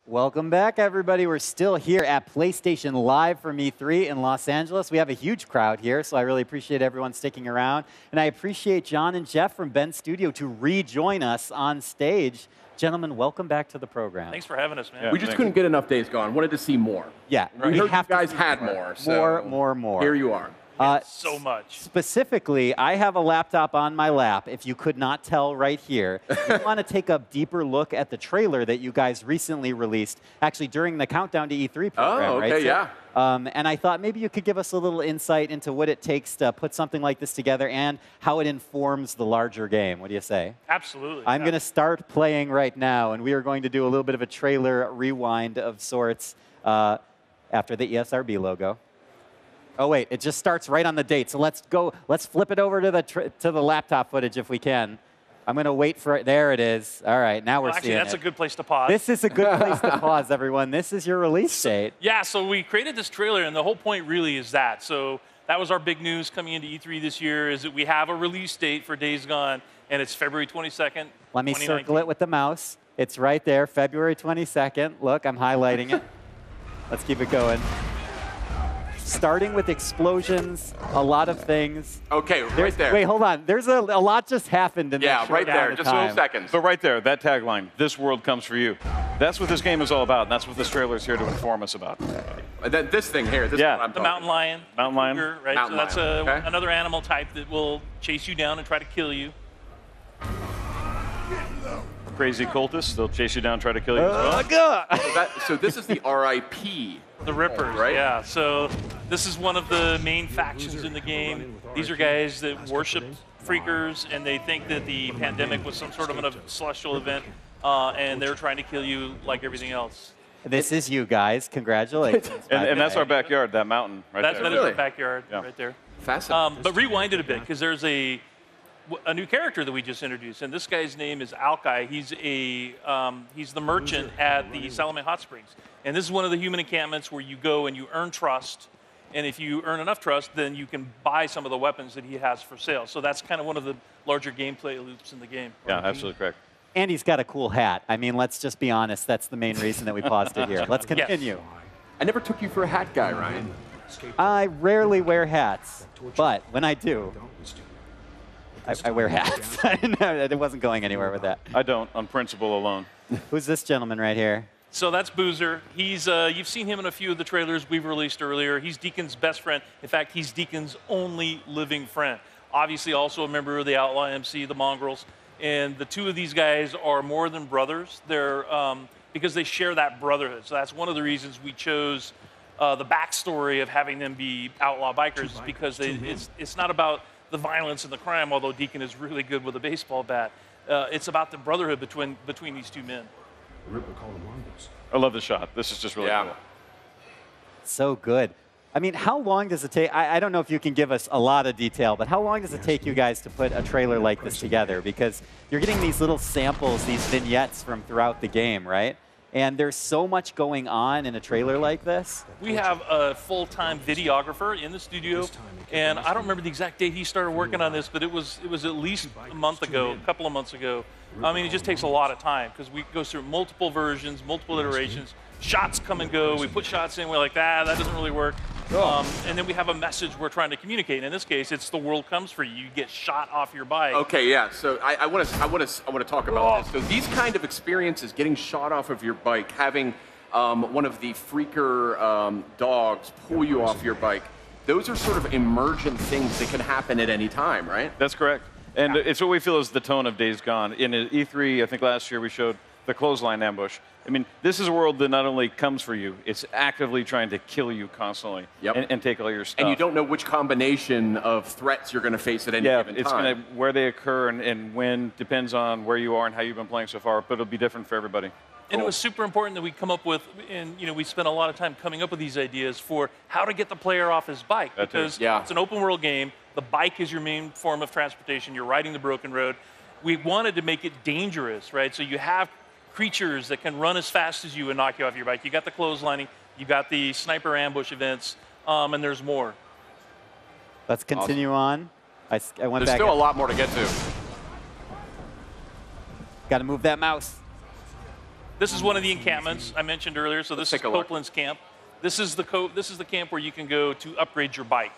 Welcome back, everybody. We're still here at PlayStation Live from E3 in Los Angeles. We have a huge crowd here, so I really appreciate everyone sticking around. And I appreciate John and Jeff from Ben's studio to rejoin us on stage. Gentlemen, welcome back to the program. Thanks for having us, man. Yeah, we just couldn't get enough Days Gone. Wanted to see more. Yeah, we heard you guys had more. So more. Here you are. So much. Specifically, I have a laptop on my lap, if you could not tell right here. I want to take a deeper look at the trailer that you guys recently released, actually during the Countdown to E3 program, oh, okay, right? yeah. And I thought maybe you could give us a little insight into what it takes to put something like this together and how it informs the larger game. What do you say? Absolutely. I'm going to start playing right now, and we are going to do a little bit of a trailer rewind of sorts after the ESRB logo. Oh, wait, it just starts right on the date. So let's go. Let's flip it over to the laptop footage if we can. I'm going to wait for it. There it is. All right, now we're seeing it. That's a good place to pause. This is a good place to pause, everyone. This is your release date. Yeah, so we created this trailer, and the whole point really is that. So that was our big news coming into E3 this year, is that we have a release date for Days Gone, and it's February 22nd, Let me circle it with the mouse. It's right there, February 22nd. Look, I'm highlighting it. Let's keep it going. Starting with explosions, a lot of things. Okay, right there. Wait, hold on. There's a lot just happened in that short right there. Just a time. little seconds. But right there, that tagline, "This world comes for you." That's what this game is all about, and that's what this trailer is here to inform us about. And then this thing here, this is what I'm the mountain lion. Mountain lion. Right? Mountain so that's lion. another animal type that will chase you down and try to kill you. Crazy cultists, they'll chase you down and try to kill you as well. So this is the RIP. The Rippers, right? Yeah. So this is one of the main factions in the game. These are guys that worship freakers, and they think that the pandemic was some sort of a celestial event, and they're trying to kill you like everything else. This is you guys. Congratulations. And that's our backyard, that mountain right there. That is our backyard right there. Fascinating. But rewind it a bit, because there's a new character that we just introduced, and this guy's name is Alkai. He's the merchant at the Salome Hot Springs, and this is one of the human encampments where you go and you earn trust, and if you earn enough trust, then you can buy some of the weapons that he has for sale. So that's kind of one of the larger gameplay loops in the game. Yeah, absolutely correct. And he's got a cool hat. I mean, let's just be honest. That's the main reason that we paused it here. Let's continue. Yes. I never took you for a hat guy, Ryan. I rarely wear hats, but when I do, I wear hats. It wasn't going anywhere with that. I don't, on principle alone. Who's this gentleman right here? So that's Boozer. He's you've seen him in a few of the trailers we've released earlier. He's Deacon's best friend. In fact, he's Deacon's only living friend. Obviously also a member of the Outlaw MC, the Mongrels. And the two of these guys are more than brothers. They're because they share that brotherhood. So that's one of the reasons we chose the backstory of having them be outlaw bikers, is because it's not about the violence and the crime, although Deacon is really good with a baseball bat. It's about the brotherhood between these two men. I love the shot. This is just really cool. So good. I mean, how long does it take? I don't know if you can give us a lot of detail, but how long does it take you guys to put a trailer like this together? Because you're getting these little samples, these vignettes from throughout the game, right? And there's so much going on in a trailer like this. We have a full-time videographer in the studio, and I don't remember the exact date he started working on this, but it was at least a month ago, a couple of months ago. I mean, it just takes a lot of time, because we go through multiple versions, multiple iterations. Shots come and go. We put shots in. We're like, that doesn't really work. And then we have a message we're trying to communicate. In this case, it's the world comes for you. You get shot off your bike. Okay, yeah. So I want to talk about this. So these kind of experiences, getting shot off of your bike, having one of the freaker dogs pull you off your bike, those are sort of emergent things that can happen at any time, right? That's correct. And it's what we feel is the tone of Days Gone. In E3, I think last year we showed the clothesline ambush. I mean, this is a world that not only comes for you, it's actively trying to kill you constantly and take all your stuff. And you don't know which combination of threats you're going to face at any given time. Yeah, it's going to, where they occur and when depends on where you are and how you've been playing so far, but it'll be different for everybody. And it was super important that we come up with, and we spent a lot of time coming up with these ideas for how to get the player off his bike, because it's an open world game. The bike is your main form of transportation. You're riding the broken road. We wanted to make it dangerous, right? So you have creatures that can run as fast as you and knock you off your bike. You got the clotheslining, you got the sniper ambush events, and there's more. Let's continue on. I went There's back. still a lot more to get to. Got to move that mouse. This is one of the encampments I mentioned earlier. So this is take a look. Copeland's camp. This is the camp where you can go to upgrade your bike.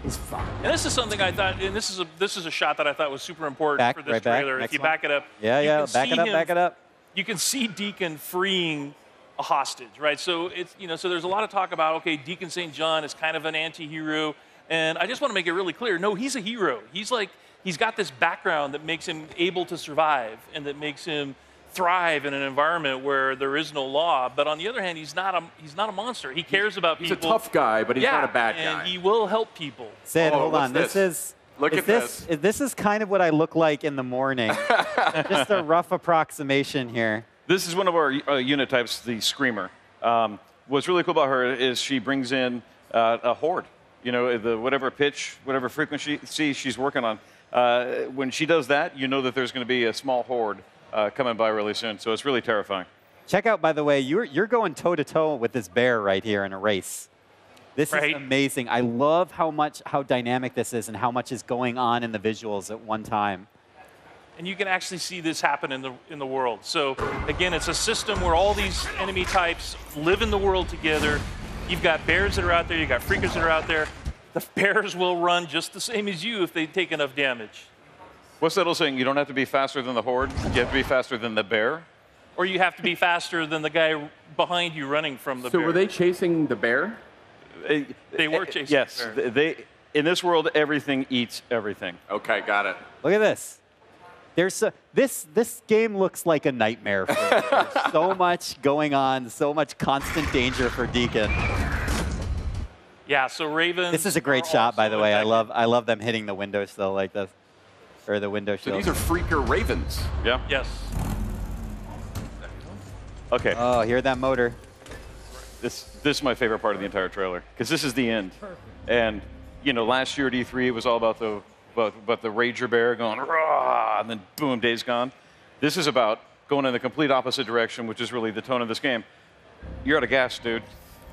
It's fun. And this is something I thought, and this is a shot that I thought was super important for this right back. trailer. Next If you one. back it up, Yeah, you yeah. can Back see it up, him- back it up. You can see Deacon freeing a hostage, right? So it's so there's a lot of talk about Deacon St. John is kind of an anti-hero, and I just want to make it really clear. No, he's a hero. He's got this background that makes him able to survive and that makes him thrive in an environment where there is no law. But on the other hand, he's not a monster. He cares about He's people. a tough guy, but he's not a bad guy. And he will help people. Sid, Oh, hold on. what's this? Look at this. This is kind of what I look like in the morning. Just a rough approximation here. This is one of our unit types, the Screamer. What's really cool about her is she brings in a horde. Whatever pitch, whatever frequency she's working on. When she does that, you know that there's going to be a small horde coming by really soon. So it's really terrifying. Check out, by the way, you're going toe-to-toe with this bear right here in a race. This is amazing. I love how dynamic this is and how much is going on in the visuals at one time. And you can actually see this happen in the world. So again, it's a system where all these enemy types live in the world together. You've got bears that are out there. You've got freakers that are out there. The bears will run just the same as you if they take enough damage. What's that old saying? You don't have to be faster than the horde. You have to be faster than the bear. Or you have to be faster than the guy behind you running from the bear. So were they chasing the bear? They were chasing Yes. the bear. In this world, everything eats everything. Okay, got it. Look at this. This game looks like a nightmare for me. There's so much going on, so much constant danger for Deacon. Yeah, so Ravens. This is a great shot, by the way. I love them hitting the windowsill like this, or the window So shield. these are freaker ravens. Yeah. Yes. Okay. Oh, hear that motor. This is my favorite part of the entire trailer because this is the end. And last year at E3 it was all about the Rager Bear going rah, and then boom, Days Gone. This is about going in the complete opposite direction, which is really the tone of this game. You're out of gas, dude.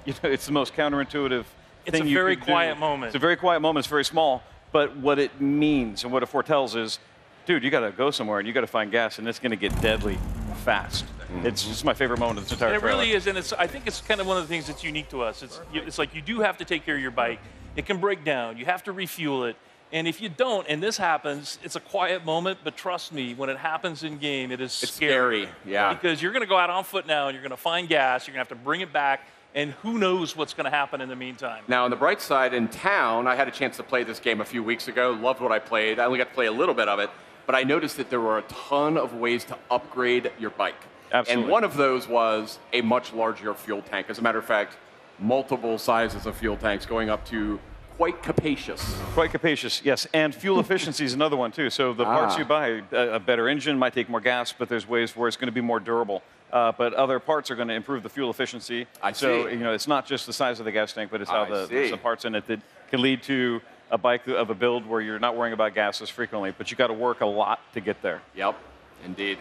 It's the most counterintuitive It's thing a you very could quiet do. moment. It's a very quiet moment. It's very small, but what it means and what it foretells is, dude, you got to go somewhere and you got to find gas, and it's going to get deadly fast. It's just my favorite moment of this entire And it trailer. really is, and I think it's kind of one of the things that's unique to us. It's like you do have to take care of your bike. It can break down. You have to refuel it. And if you don't, and this happens, it's a quiet moment, but trust me, when it happens in game, it's scary, yeah. Because you're going to go out on foot now, and you're going to find gas. You're going to have to bring it back, and who knows what's going to happen in the meantime. Now, on the bright side, in town, I had a chance to play this game a few weeks ago. Loved what I played. I only got to play a little bit of it, but I noticed that there were a ton of ways to upgrade your bike. Absolutely. And one of those was a much larger fuel tank. As a matter of fact, multiple sizes of fuel tanks going up to quite capacious. Quite capacious, yes. And fuel efficiency is another one, too. So the parts you buy, a better engine might take more gas, but there's ways where it's going to be more durable. But other parts are going to improve the fuel efficiency. So, it's not just the size of the gas tank, but it's how there's some parts in it that can lead to a bike of a build where you're not worrying about gas as frequently, but you got to work a lot to get there. Yep, indeed.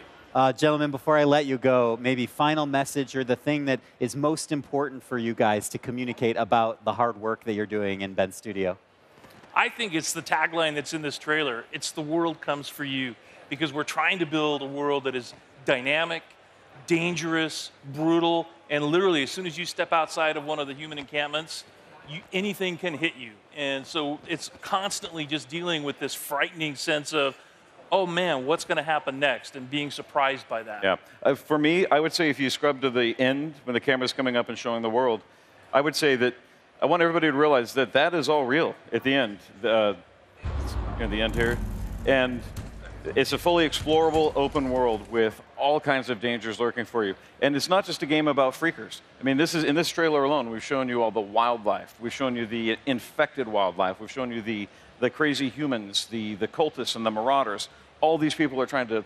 Gentlemen, before I let you go, maybe final message or the thing that is most important for you guys to communicate about the hard work that you're doing in Ben's studio. I think it's the tagline that's in this trailer. It's the world comes for you, because we're trying to build a world that is dynamic, dangerous, brutal, and literally as soon as you step outside of one of the human encampments, anything can hit you. And so it's constantly just dealing with this frightening sense of, oh man, what's going to happen next, and being surprised by that. Yeah. For me, I would say if you scrub to the end when the camera's coming up and showing the world, I would say that I want everybody to realize that that is all real at the end. The end here. And it's a fully explorable open world with all kinds of dangers lurking for you. And it's not just a game about freakers. I mean, in this trailer alone, we've shown you all the wildlife. We've shown you the infected wildlife. We've shown you the crazy humans, the cultists and the marauders. All these people are trying to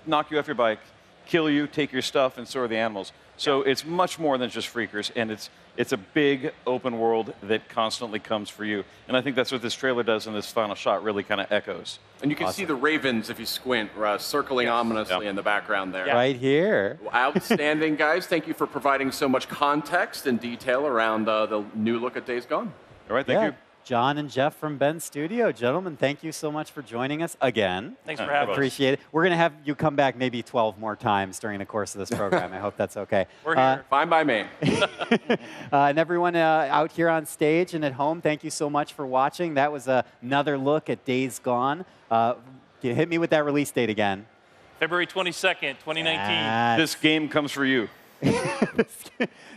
knock you off your bike, kill you, take your stuff, and so are the animals. So it's much more than just freakers, and it's a big open world that constantly comes for you. And I think that's what this trailer does, and this final shot really kind of echoes. And you can see the ravens, if you squint, circling ominously in the background there. Right here. Outstanding, guys. Thank you for providing so much context and detail around the new look at Days Gone. All right, thank you. John and Jeff from Ben's studio. Gentlemen, thank you so much for joining us again. Thanks for having us. Appreciate it. We're going to have you come back maybe 12 more times during the course of this program. I hope that's okay. We're here. Fine by me. And everyone out here on stage and at home, thank you so much for watching. That was another look at Days Gone. You hit me with that release date again. February 22nd, 2019. This game comes for you.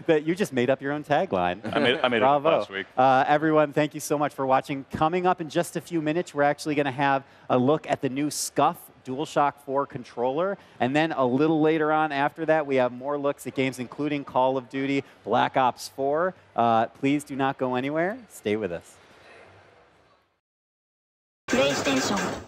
That you just made up your own tagline. I made it up last week. Everyone, thank you so much for watching. Coming up in just a few minutes, we're actually going to have a look at the new Scuff DualShock 4 controller. And then a little later on after that, we have more looks at games including Call of Duty, Black Ops 4. Please do not go anywhere. Stay with us. PlayStation